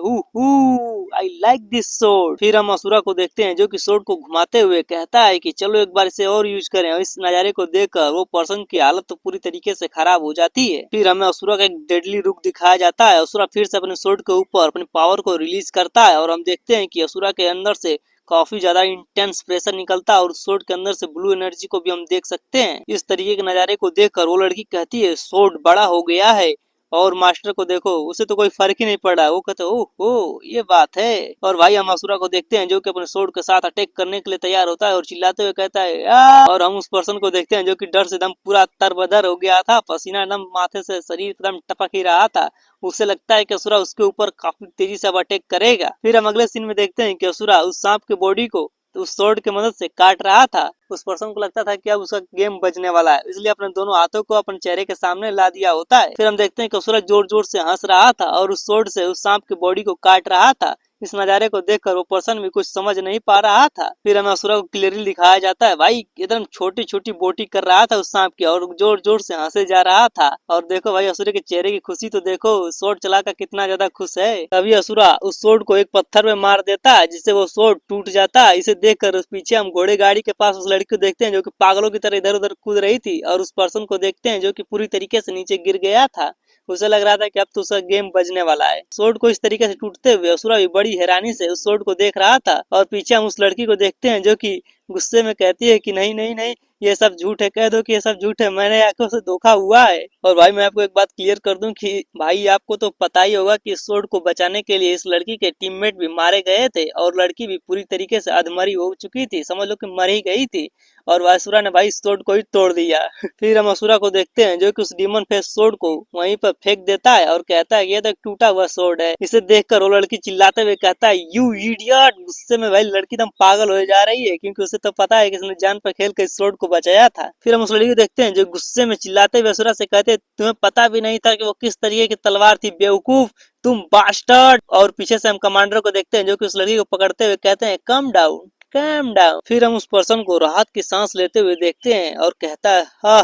आई लाइक दिस स्वॉर्ड। फिर हम असुरा को देखते हैं जो कि स्वॉर्ड को घुमाते हुए कहता है कि चलो एक बार इसे और यूज करें। और इस नजारे को देखकर वो पर्सन की हालत तो पूरी तरीके से खराब हो जाती है। फिर हमें असुरा का एक डेडली रुख दिखाया जाता है। असुरा फिर से अपने स्वॉर्ड के ऊपर अपने पावर को रिलीज करता है और हम देखते हैं कि असुरा के अंदर से काफी ज्यादा इंटेंस प्रेशर निकलता है और स्वॉर्ड के अंदर से ब्लू एनर्जी को भी हम देख सकते हैं। इस तरीके के नजारे को देखकर वो लड़की कहती है, स्वॉर्ड बड़ा हो गया है। और मास्टर को देखो, उसे तो कोई फर्क ही नहीं पड़ रहा है। वो कहते ओह ये बात है। और भाई हम असुरा को देखते हैं जो कि अपने स्वॉर्ड के साथ अटैक करने के लिए तैयार होता है और चिल्लाते हुए कहता है या। और हम उस पर्सन को देखते हैं जो कि डर से एकदम पूरा तरबदर हो गया था, पसीना एकदम माथे से शरीर एकदम टपक ही रहा था। उसे लगता है कि असुरा उसके ऊपर काफी तेजी से अब अटैक करेगा। फिर हम अगले सीन में देखते हैं कि असुरा उस सांप के बॉडी को तो उस स्वॉर्ड की मदद से काट रहा था। उस पर्सन को लगता था कि अब उसका गेम बजने वाला है, इसलिए अपने दोनों हाथों को अपने चेहरे के सामने ला दिया होता है। फिर हम देखते हैं कि असुरा जोर जोर से हंस रहा था और उस स्वॉर्ड से उस सांप की बॉडी को काट रहा था। इस नजारे को देखकर वो पर्सन भी कुछ समझ नहीं पा रहा था। फिर हमें असुरा को क्लियरली दिखाया जाता है, भाई एकदम छोटी छोटी बोटी कर रहा था उस सांप की और जोर जोर से हंसे जा रहा था। और देखो भाई असुरे के चेहरे की खुशी तो देखो, स्वॉर्ड चलाकर कितना ज्यादा खुश है। तभी असुरा उस स्वॉर्ड को एक पत्थर में मार देता है, जिससे वो स्वॉर्ड टूट जाता है। इसे देखकर उस पीछे हम घोड़े गाड़ी के पास उस लड़की को देखते हैं जो कि पागलों की तरह इधर उधर कूद रही थी, और उस पर्सन को देखते हैं जो कि पूरी तरीके से नीचे गिर गया था। उसे लग रहा था कि अब तो उसका गेम बजने वाला है। स्वॉर्ड को इस तरीके से टूटते हुए असुरा भी बड़ी हैरानी से उस स्वॉर्ड को देख रहा था। और पीछे हम उस लड़की को देखते हैं जो कि गुस्से में कहती है कि नहीं नहीं नहीं, ये सब झूठ है, कह दो कि ये सब झूठ है, मैंने आंखों से धोखा हुआ है। और भाई मैं आपको एक बात क्लियर कर दूं कि भाई आपको तो पता ही होगा कि इस स्वॉर्ड को बचाने के लिए इस लड़की के टीममेट भी मारे गए थे और लड़की भी पूरी तरीके से अधमरी हो चुकी थी, समझ लो कि मर ही गई थी। और असुरा ने भाई स्वॉर्ड को ही तोड़ दिया। फिर हम असुरा को देखते हैं जो कि उस डीमन फेस स्वॉर्ड को वहीं पर फेंक देता है और कहता है ये तो एक टूटा हुआ स्वॉर्ड है। इसे देखकर वो लड़की चिल्लाते हुए कहता है यू इडियट। गुस्से में भाई लड़की एकदम पागल हो जा रही है, क्योंकि उसे तो पता है कि इसने जान पर खेल कर इस स्वॉर्ड को बचाया था। फिर हम उस लड़की को देखते हैं जो गुस्से में चिल्लाते हुए असुरा से कहते हैं तुम्हें पता भी नहीं था कि वो किस तरीके की तलवार थी बेवकूफ, तुम बास्टर्ड। और पीछे से हम कमांडर को देखते हैं जो कि उस लड़की को पकड़ते हुए कहते हैं कम डाउन कैम डाउन। फिर हम उस पर्सन को राहत की सांस लेते हुए देखते हैं और कहता है हाँ।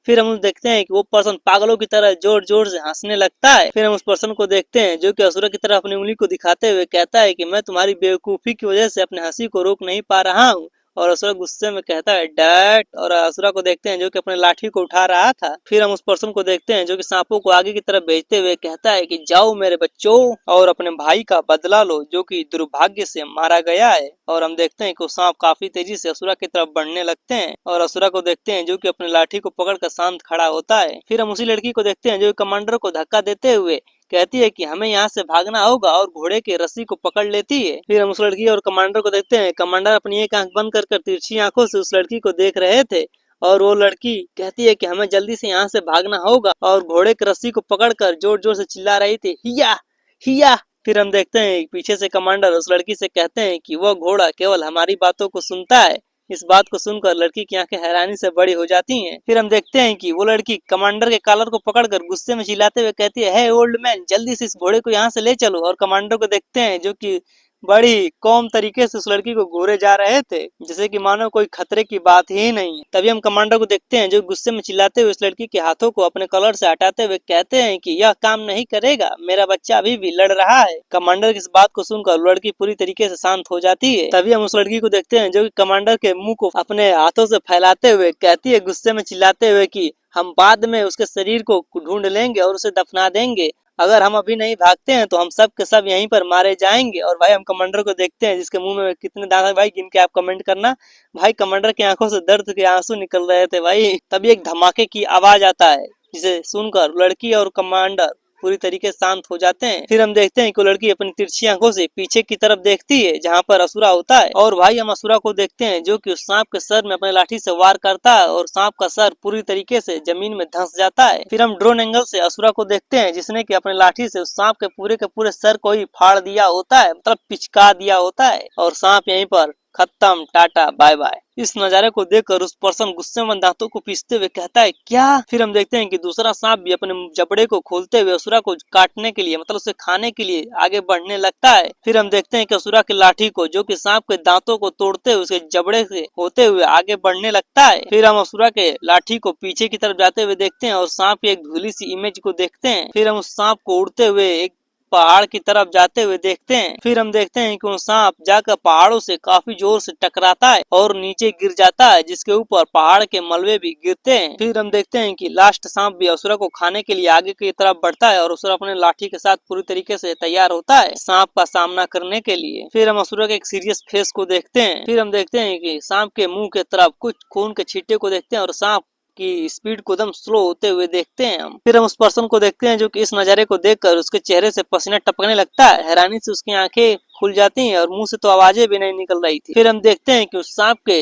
फिर हम देखते हैं कि वो पर्सन पागलों की तरह जोर जोर से हंसने लगता है। फिर हम उस पर्सन को देखते हैं जो कि असुरा की तरफ अपनी उंगली को दिखाते हुए कहता है कि मैं तुम्हारी बेवकूफी की वजह से अपने हंसी को रोक नहीं पा रहा हूँ। और असुरा गुस्से में कहता है डैट। और असुरा को देखते हैं जो कि अपने लाठी को उठा रहा था। फिर हम उस पर्सन को देखते हैं जो कि सांपों को आगे की तरफ भेजते हुए कहता है कि जाओ मेरे बच्चों और अपने भाई का बदला लो जो कि दुर्भाग्य से मारा गया है। और हम देखते हैं कि वो सांप काफी तेजी से असुरा की तरफ बढ़ने लगते हैं और असुरा को देखते हैं जो कि अपने लाठी को पकड़कर शांत खड़ा होता है। फिर हम उसी लड़की को देखते हैं जो कमांडर को धक्का देते हुए कहती है कि हमें यहाँ से भागना होगा और घोड़े की रस्सी को पकड़ लेती है। फिर हम उस लड़की और कमांडर को देखते हैं, कमांडर अपनी एक आंख बंद कर तिरछी आंखों से उस लड़की को देख रहे थे और वो लड़की कहती है कि हमें जल्दी से यहाँ से भागना होगा और घोड़े की रस्सी को पकड़कर जोर जोर से चिल्ला रही थी हिया हिया। फिर हम देखते हैं पीछे से कमांडर उस लड़की से कहते हैं कि वह घोड़ा केवल हमारी बातों को सुनता है। इस बात को सुनकर लड़की की आंखें हैरानी से बड़ी हो जाती हैं। फिर हम देखते हैं कि वो लड़की कमांडर के कॉलर को पकड़कर गुस्से में चिल्लाते हुए कहती है हे ओल्ड मैन, जल्दी से इस घोड़े को यहाँ से ले चलो। और कमांडर को देखते हैं जो कि बड़ी कौम तरीके से उस लड़की को घूरे जा रहे थे, जैसे कि मानो कोई खतरे की बात ही नहीं। तभी हम कमांडर को देखते हैं जो गुस्से में चिल्लाते हुए उस लड़की के हाथों को अपने कॉलर से हटाते हुए कहते हैं कि यह काम नहीं करेगा, मेरा बच्चा अभी भी लड़ रहा है। कमांडर की इस बात को सुनकर लड़की पूरी तरीके से शांत हो जाती है। तभी हम उस लड़की को देखते हैं जो कि कमांडर के मुंह को अपने हाथों से फैलाते हुए कहती है गुस्से में चिल्लाते हुए कि हम बाद में उसके शरीर को ढूंढ लेंगे और उसे दफना देंगे, अगर हम अभी नहीं भागते हैं तो हम सब के सब यहीं पर मारे जाएंगे। और भाई हम कमांडर को देखते हैं जिसके मुंह में कितने दांत है भाई गिन के आप कमेंट करना। भाई कमांडर की आंखों से दर्द के आंसू निकल रहे थे भाई। तभी एक धमाके की आवाज आता है जिसे सुनकर लड़की और कमांडर पूरी तरीके से शांत हो जाते हैं। फिर हम देखते हैं कि लड़की अपनी तिरछी आंखों से पीछे की तरफ देखती है जहाँ पर असुरा होता है। और भाई हम असुरा को देखते हैं जो कि उस सांप के सर में अपने लाठी से वार करता है और सांप का सर पूरी तरीके से जमीन में धंस जाता है। फिर हम ड्रोन एंगल से असुरा को देखते हैं जिसने कि अपने लाठी से उस सांप के पूरे सर को ही फाड़ दिया होता है, मतलब पिचका दिया होता है और सांप यहीं पर खत्म, टाटा बाय बाय। इस नजारे को देखकर उस पर्सन गुस्से में दांतों को पीसते हुए कहता है क्या। फिर हम देखते हैं कि दूसरा सांप भी अपने जबड़े को खोलते हुए असुरा को काटने के लिए, मतलब उसे खाने के लिए आगे बढ़ने लगता है। फिर हम देखते हैं कि असुरा की लाठी को जो कि सांप के दांतों को तोड़ते हुए उसके जबड़े से होते हुए आगे बढ़ने लगता है। फिर हम असुरा के लाठी को पीछे की तरफ जाते हुए देखते हैं और सांप की एक धुली सी इमेज को देखते हैं। फिर हम उस सांप को उड़ते हुए एक पहाड़ की तरफ जाते हुए देखते हैं। फिर हम देखते हैं कि वो सांप जाकर पहाड़ों से काफी जोर से टकराता है और नीचे गिर जाता है, जिसके ऊपर पहाड़ के मलबे भी गिरते हैं। फिर हम देखते हैं कि लास्ट सांप भी असुरा को खाने के लिए आगे की तरफ बढ़ता है और असुरा अपने लाठी के साथ पूरी तरीके से तैयार होता है सांप का सामना करने के लिए। फिर हम असुरा के एक सीरियस फेस को देखते हैं। फिर हम देखते हैं कि सांप के मुंह के तरफ कुछ खून के छींटे को देखते हैं और सांप की स्पीड को एकदम स्लो होते हुए देखते हैं हम। फिर हम उस पर्सन को देखते हैं जो कि इस नजारे को देखकर उसके चेहरे से पसीना टपकने लगता है, हैरानी से उसकी आंखें खुल जाती हैं और मुंह से तो आवाजें भी नहीं निकल रही थी। फिर हम देखते हैं कि उस सांप के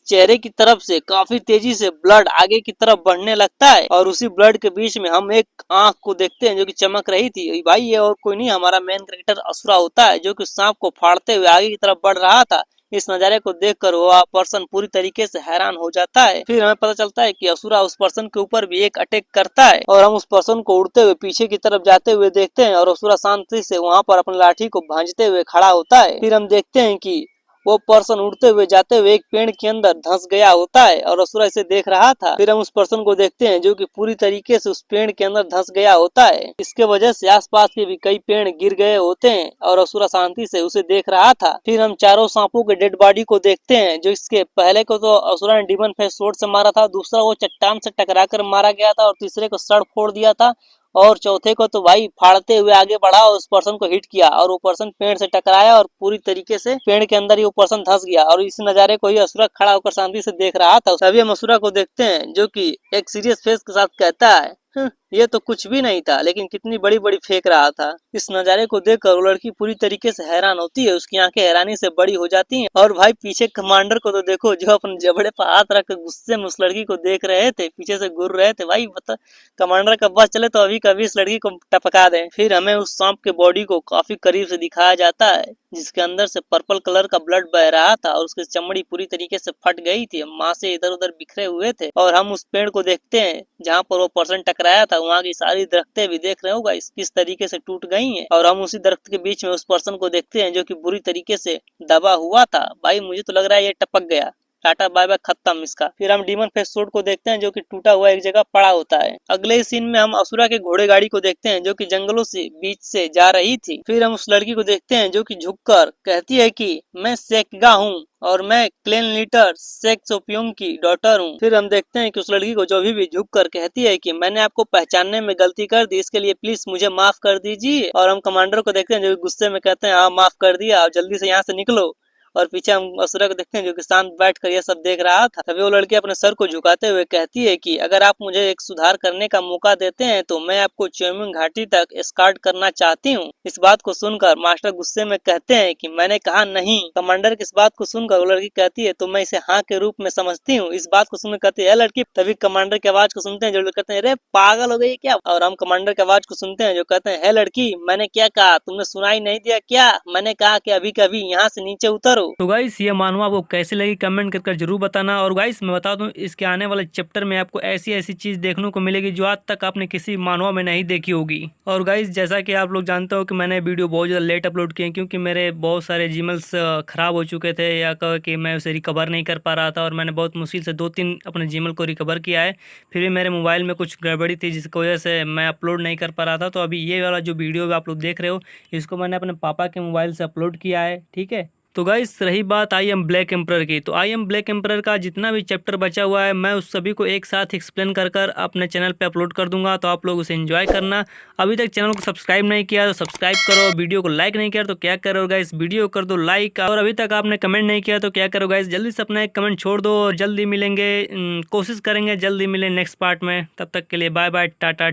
चेहरे की तरफ से काफी तेजी से ब्लड आगे की तरफ बढ़ने लगता है और उसी ब्लड के बीच में हम एक आंख को देखते हैं जो कि चमक रही थी। भाई ये और कोई नहीं, हमारा मेन कैरेक्टर असुरा होता है जो कि सांप को फाड़ते हुए आगे की तरफ बढ़ रहा था। इस नज़ारे को देखकर वो पर्सन पूरी तरीके से हैरान हो जाता है। फिर हमें पता चलता है कि असुरा उस पर्सन के ऊपर भी एक अटैक करता है और हम उस पर्सन को उड़ते हुए पीछे की तरफ जाते हुए देखते हैं और असुरा शांति से वहाँ पर अपनी लाठी को भांजते हुए खड़ा होता है। फिर हम देखते हैं कि वो पर्सन उड़ते हुए जाते हुए एक पेड़ के अंदर धंस गया होता है और असुरा इसे देख रहा था। फिर हम उस पर्सन को देखते हैं जो कि पूरी तरीके से उस पेड़ के अंदर धंस गया होता है। इसके वजह से आसपास के भी कई पेड़ गिर गए होते हैं और असुरा शांति से उसे देख रहा था। फिर हम चारों सांपों के डेड बॉडी को देखते हैं, जो इसके पहले को तो असुरा ने डीमन फेस स्वॉर्ड से मारा था, दूसरा वो चट्टान से टकरा कर मारा गया था और तीसरे को सड़ फोड़ दिया था और चौथे को तो भाई फाड़ते हुए आगे बढ़ा और उस पर्सन को हिट किया और वो पर्सन पेड़ से टकराया और पूरी तरीके से पेड़ के अंदर ही वो पर्सन धंस गया और इस नजारे को ही असुरा खड़ा होकर शांति से देख रहा था। तभी हम असुरा को देखते हैं जो कि एक सीरियस फेस के साथ कहता है, ये तो कुछ भी नहीं था, लेकिन कितनी बड़ी बड़ी फेंक रहा था। इस नजारे को देखकर वो लड़की पूरी तरीके से हैरान होती है, उसकी आंखें हैरानी से बड़ी हो जाती हैं। और भाई पीछे कमांडर को तो देखो, जो अपने जबड़े पर हाथ रख कर गुस्से में उस लड़की को देख रहे थे, पीछे से घूर रहे थे। भाई बता, कमांडर का बस चले तो अभी कभी इस लड़की को टपका दें। फिर हमें उस सांप के बॉडी को काफी करीब से दिखाया जाता है, जिसके अंदर से पर्पल कलर का ब्लड बह रहा था और उसकी चमड़ी पूरी तरीके से फट गई थी, माँ से इधर उधर बिखरे हुए थे। और हम उस पेड़ को देखते हैं जहाँ पर वो पर्सन टकराया था, वहाँ की सारी दरख्तें भी देख रहे होगा किस तरीके से टूट गई हैं। और हम उसी दरख्त के बीच में उस पर्सन को देखते हैं जो कि बुरी तरीके से दबा हुआ था। भाई मुझे तो लग रहा है ये टपक गया, टाटा बाय बाय, खत्म इसका। फिर हम डीमन फेस स्वॉर्ड को देखते हैं जो कि टूटा हुआ एक जगह पड़ा होता है। अगले सीन में हम असुरा के घोड़े गाड़ी को देखते हैं जो कि जंगलों से बीच से जा रही थी। फिर हम उस लड़की को देखते हैं जो कि झुककर कहती है कि मैं सेकगा हूँ और मैं क्लेन लीडर सेक सोपियोंग की डॉटर हूँ। फिर हम देखते हैं कि उस लड़की को जो भी झुक कर कहती है कि मैंने आपको पहचानने में गलती कर दी, इसके लिए प्लीज मुझे माफ कर दीजिए। और हम कमांडर को देखते हैं जो गुस्से में कहते हैं हाँ माफ कर दिया, आप जल्दी से यहाँ से निकलो। और पीछे हम असुरा को देखते हैं जो कि शांत बैठ कर यह सब देख रहा था। तभी वो लड़की अपने सर को झुकाते हुए कहती है कि अगर आप मुझे एक सुधार करने का मौका देते हैं तो मैं आपको च्योमिंग घाटी तक एस्कॉर्ट करना चाहती हूँ। इस बात को सुनकर मास्टर गुस्से में कहते हैं कि मैंने कहा नहीं। कमांडर की इस बात को सुनकर वो लड़की कहती है तो मैं इसे हाँ के रूप में समझती हूँ। इस बात को सुनकर कहती है लड़की। तभी कमांडर की आवाज को सुनते हैं जो कहते हैं अरे पागल हो गई क्या। और हम कमांडर की आवाज को सुनते हैं जो कहते हैं है लड़की, मैंने क्या कहा, तुमने सुनाई नहीं दिया क्या? मैंने कहा कि अभी कभी यहाँ से नीचे उतरो। तो गाइस ये मानवा आपको कैसी लगी कमेंट करके जरूर बताना। और गाइस मैं बता दूं, इसके आने वाले चैप्टर में आपको ऐसी ऐसी चीज देखने को मिलेगी जो आज तक आपने किसी मानवा में नहीं देखी होगी। और गाइस जैसा कि आप लोग जानते हो कि मैंने वीडियो बहुत ज़्यादा लेट अपलोड किए क्योंकि मेरे बहुत सारे जीमेल्स खराब हो चुके थे या कि मैं उसे रिकवर नहीं कर पा रहा था। और मैंने बहुत मुश्किल से 2-3 अपने जीमेल को रिकवर किया है, फिर भी मेरे मोबाइल में कुछ गड़बड़ी थी जिसकी वजह से मैं अपलोड नहीं कर पा रहा था। तो अभी ये वाला जो वीडियो आप लोग देख रहे हो इसको मैंने अपने पापा के मोबाइल से अपलोड किया है, ठीक है। तो गाइस रही बात आई एम ब्लैक एम्परर की, तो आई एम ब्लैक एम्परर का जितना भी चैप्टर बचा हुआ है मैं उस सभी को एक साथ एक्सप्लेन कर अपने चैनल पे अपलोड कर दूंगा, तो आप लोग उसे एंजॉय करना। अभी तक चैनल को सब्सक्राइब नहीं किया तो सब्सक्राइब करो, वीडियो को लाइक नहीं किया तो क्या करो गाइस, वीडियो कर दो लाइक। और अभी तक आपने कमेंट नहीं किया तो क्या करो गाइस, जल्दी से अपना एक कमेंट छोड़ दो। और जल्दी मिलेंगे, कोशिश करेंगे जल्दी मिले नेक्स्ट पार्ट में। तब तक के लिए बाय बाय, टाटा।